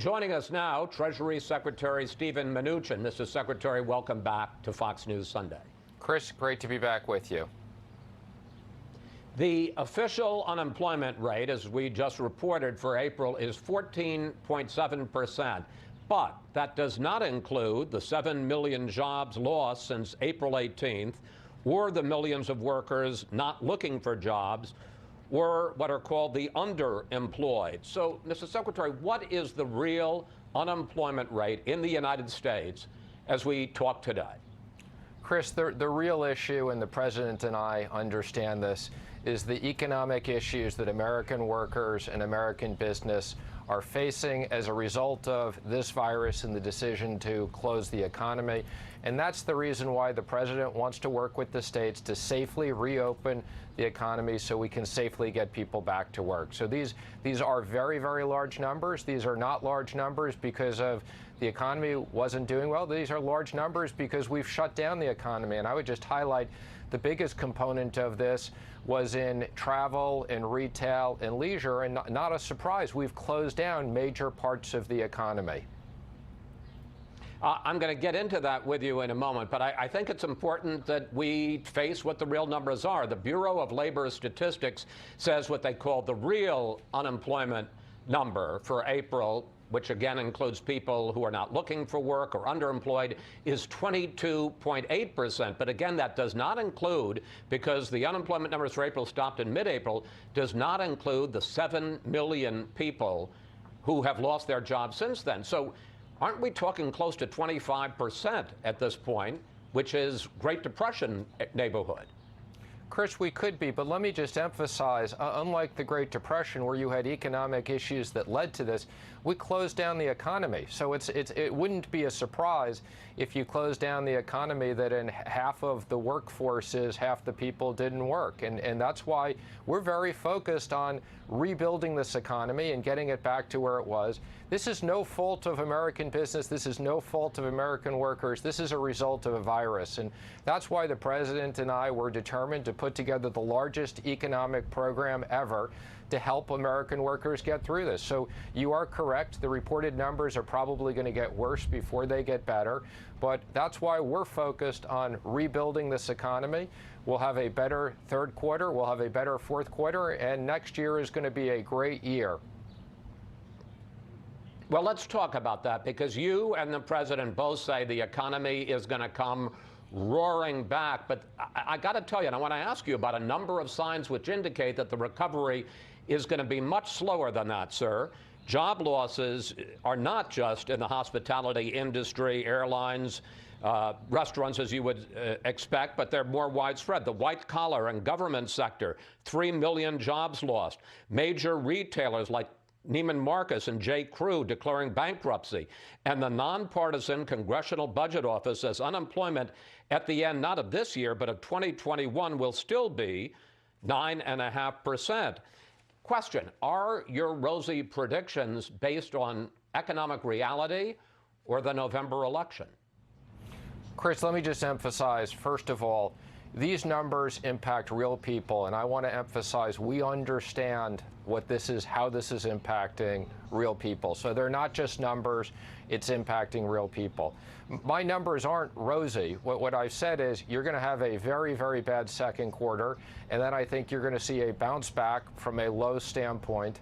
Joining us now, Treasury Secretary Steven Mnuchin. Mr. Secretary, welcome back to Fox News Sunday. Chris, great to be back with you. The official unemployment rate, as we just reported for April, is 14.7%. But that does not include the 7 million jobs lost since April 18th, or the millions of workers not looking for jobs, or what are called the underemployed. So, Mr. Secretary, what is the real unemployment rate in the United States as we talk today? Chris, the real issue, and the President and I understand this, is the economic issues that American workers and American business are facing as a result of this virus and the decision to close the economy. And that's the reason why the President wants to work with the states to safely reopen the economy so we can safely get people back to work. So these are very, very large numbers. These are not large numbers because of the economy wasn't doing well. These are large numbers because we've shut down the economy. And I would just highlight the biggest component of this was in travel and retail and leisure, and not a surprise, we've closed down major parts of the economy. I'm going to get into that with you in a moment, but I think it's important that we face what the real numbers are. The Bureau of Labor Statistics says what they call the real unemployment number for April, which again includes people who are not looking for work or underemployed, is 22.8%. But again, that does not include, because the unemployment numbers for April stopped in mid-April, does not include the 7 million people who have lost their jobs since then. So aren't we talking close to 25% at this point, which is Great Depression neighborhood? Chris, we could be, but let me just emphasize, unlike the Great Depression, where you had economic issues that led to this, we closed down the economy. So it wouldn't be a surprise if you closed down the economy that in half of the workforce half the people didn't work. And that's why we're very focused on rebuilding this economy and getting it back to where it was. This is no fault of American business. This is no fault of American workers. This is a result of a virus. And that's why the President and I were determined to put together the largest economic program ever to help American workers get through this. So you are correct. The reported numbers are probably going to get worse before they get better. But that's why we're focused on rebuilding this economy. We'll have a better third quarter. We'll have a better fourth quarter. And next year is going to be a great year. Well, let's talk about that, because you and the President both say the economy is going to come roaring back. But I got to tell you, and I want to ask you about a number of signs which indicate that the recovery is going to be much slower than that, sir. Job losses are not just in the hospitality industry, airlines, restaurants, as you would expect, but they're more widespread. The white-collar and government sector, 3 million jobs lost. Major retailers like Neiman Marcus and J. Crew declaring bankruptcy, and the nonpartisan Congressional Budget Office says unemployment at the end, not of this year, but of 2021, will still be 9.5%. Question, are your rosy predictions based on economic reality or the November election? Chris, let me just emphasize, first of all, these numbers impact real people, and I want to emphasize we understand what this is, how this is impacting real people. So they're not just numbers, it's impacting real people. My numbers aren't rosy. What I've said is you're going to have a very, very bad second quarter, and then I think you're going to see a bounce back from a low standpoint.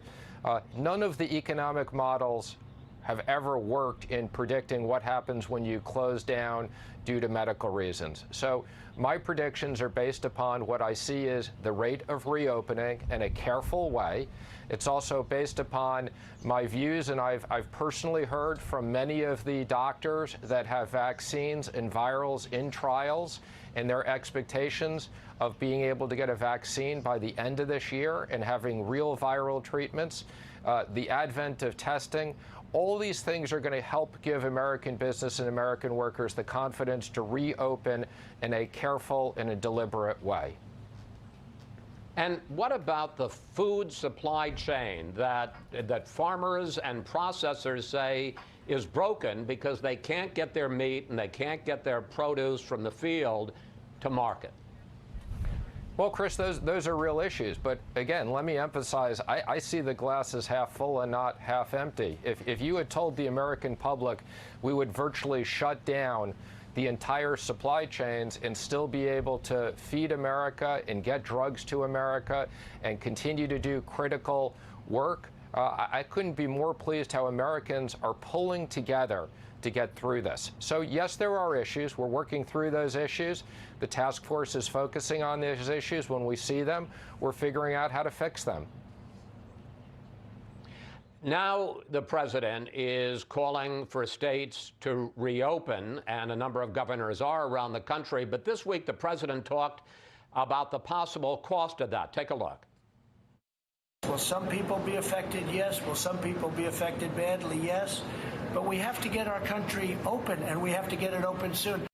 None of the economic models have ever worked in predicting what happens when you close down due to medical reasons. So my predictions are based upon what I see is the rate of reopening in a careful way. It's also based upon my views, and I've personally heard from many of the doctors that have vaccines and virals in trials, and their expectations of being able to get a vaccine by the end of this year and having real viral treatments, the advent of testing. All these things are going to help give American business and American workers the confidence to reopen in a careful and a deliberate way. And what about the food supply chain that farmers and processors say is broken because they can't get their meat and they can't get their produce from the field to market? Well, Chris, those are real issues. But again, let me emphasize, I see the glass as half full and not half empty. If you had told the American public we would virtually shut down the entire supply chains and still be able to feed America and get drugs to America and continue to do critical work, I couldn't be more pleased how Americans are pulling together to get through this. So yes, there are issues. We're working through those issues. The task force is focusing on these issues. When we see them, we're figuring out how to fix them. Now the president is calling for states to reopen, and a number of governors are around the country. But this week, the president talked about the possible cost of that. Take a look. Will some people be affected? Yes. Will some people be affected badly? Yes. But we have to get our country open, and we have to get it open soon.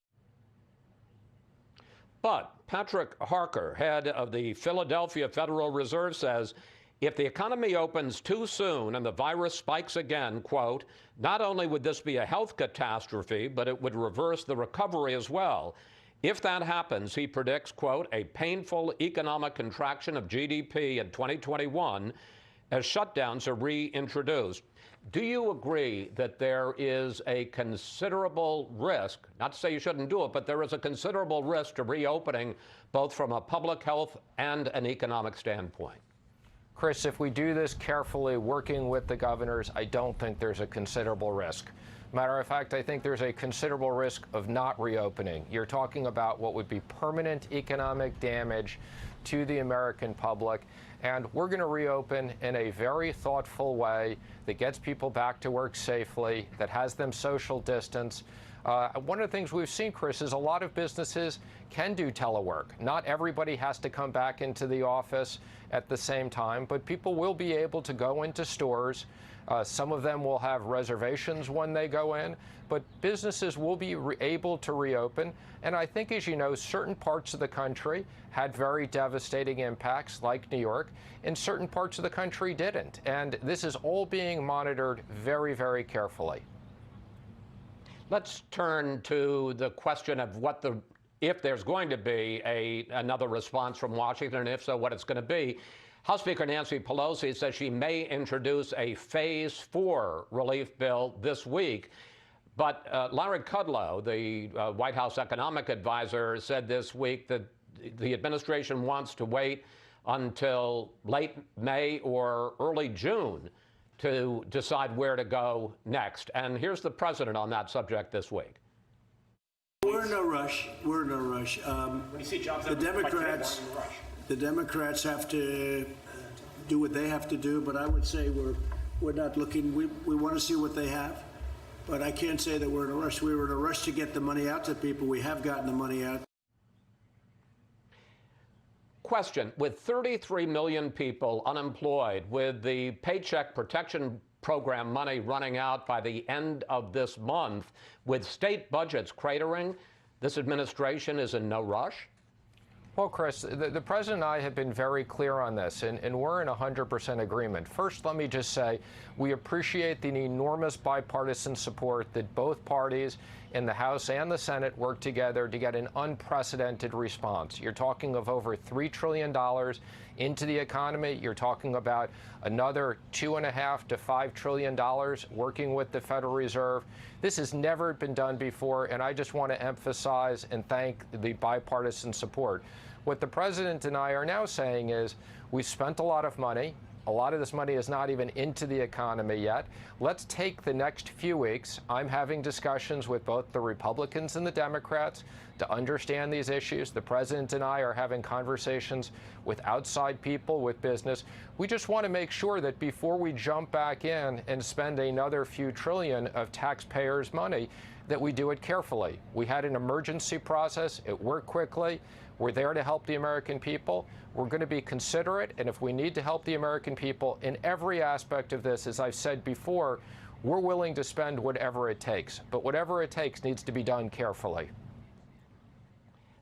But Patrick Harker, head of the Philadelphia Federal Reserve, says if the economy opens too soon and the virus spikes again, quote, not only would this be a health catastrophe, but it would reverse the recovery as well. If that happens, he predicts, quote, a painful economic contraction of GDP in 2021 as shutdowns are reintroduced. Do you agree that there is a considerable risk, not to say you shouldn't do it, but there is a considerable risk to reopening both from a public health and an economic standpoint? Chris, if we do this carefully, working with the governors, I don't think there's a considerable risk. Matter of fact, I think there's a considerable risk of not reopening. You're talking about what would be permanent economic damage to the American public, and we're going to reopen in a very thoughtful way that gets people back to work safely, that has them social distance. One of the things we've seen, Chris, is a lot of businesses can do telework. Not everybody has to come back into the office at the same time, but people will be able to go into stores. Some of them will have reservations when they go in, but businesses will be able to reopen. And I think, as you know, certain parts of the country had very devastating impacts, like New York, and certain parts of the country didn't. And this is all being monitored very, very carefully. Let's turn to the question of if there's going to be another response from Washington, and if so, what it's going to be. House Speaker Nancy Pelosi says she may introduce a Phase 4 relief bill this week. But Larry Kudlow, the White House economic advisor, said this week that the administration wants to wait until late May or early June to decide where to go next. And here's the president on that subject this week. We're in no rush. We're in no rush. The Democrats have to do what they have to do, but I would say we're not looking. We want to see what they have, but I can't say that we're in a rush. We were in a rush to get the money out to people. We have gotten the money out. Question, with 33 million people unemployed, with the Paycheck Protection Program money running out by the end of this month, with state budgets cratering, this administration is in no rush? Well, Chris, the president and I have been very clear on this, and we're in 100% agreement. First, let me just say we appreciate the enormous bipartisan support that both parties in the House and the Senate work together to get an unprecedented response. You're talking of over $3 trillion into the economy. You're talking about another $2.5 to $5 trillion working with the Federal Reserve. This has never been done before, and I just want to emphasize and thank the bipartisan support. What the president and I are now saying is we've spent a lot of money. A lot of this money is not even into the economy yet. Let's take the next few weeks. I'm having discussions with both the Republicans and the Democrats to understand these issues. The president and I are having conversations with outside people, with business. We just want to make sure that before we jump back in and spend another few trillion of taxpayers' money, that we do it carefully. We had an emergency process. It worked quickly. We're there to help the American people. We're going to be considerate, and if we need to help the American people in every aspect of this, as I've said before, we're willing to spend whatever it takes. But whatever it takes needs to be done carefully.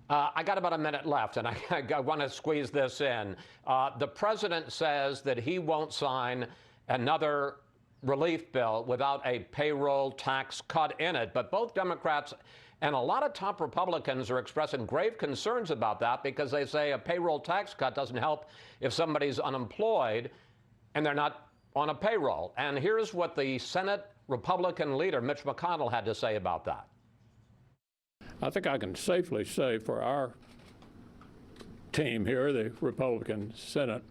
I got about a minute left, and I want to squeeze this in. The president says that he won't sign another relief bill without a payroll tax cut in it. But both Democrats and a lot of top Republicans are expressing grave concerns about that because they say a payroll tax cut doesn't help if somebody's unemployed and they're not on a payroll. And here's what the Senate Republican leader, Mitch McConnell, had to say about that. I think I can safely say for our team here, the Republican Senate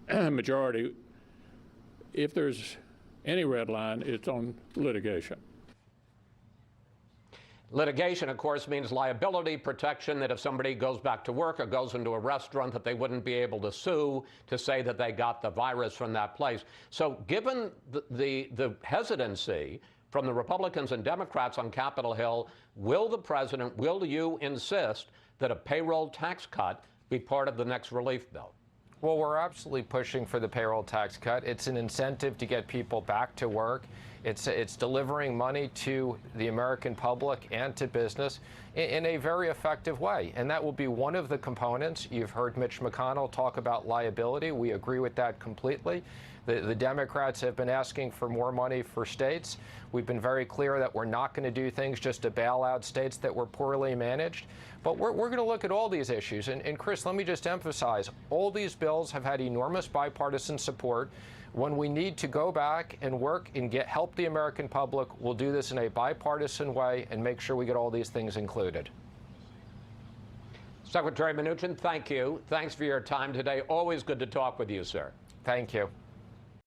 majority, if there's any red line, it's on litigation. Litigation, of course, means liability protection, that if somebody goes back to work or goes into a restaurant, that they wouldn't be able to sue to say that they got the virus from that place. So given the hesitancy from the Republicans and Democrats on Capitol Hill, will the president, will you insist that a payroll tax cut be part of the next relief bill? Well, we're absolutely pushing for the payroll tax cut. It's an incentive to get people back to work. It's delivering money to the American public and to business in a very effective way. And that will be one of the components. You've heard Mitch McConnell talk about liability. We agree with that completely. The Democrats have been asking for more money for states. We've been very clear that we're not going to do things just to bail out states that were poorly managed. But we're going to look at all these issues. And Chris, let me just emphasize, all these bills have had enormous bipartisan support. When we need to go back and work and help the American public, we'll do this in a bipartisan way and make sure we get all these things included. Secretary Mnuchin, thank you. Thanks for your time today. Always good to talk with you, sir. Thank you.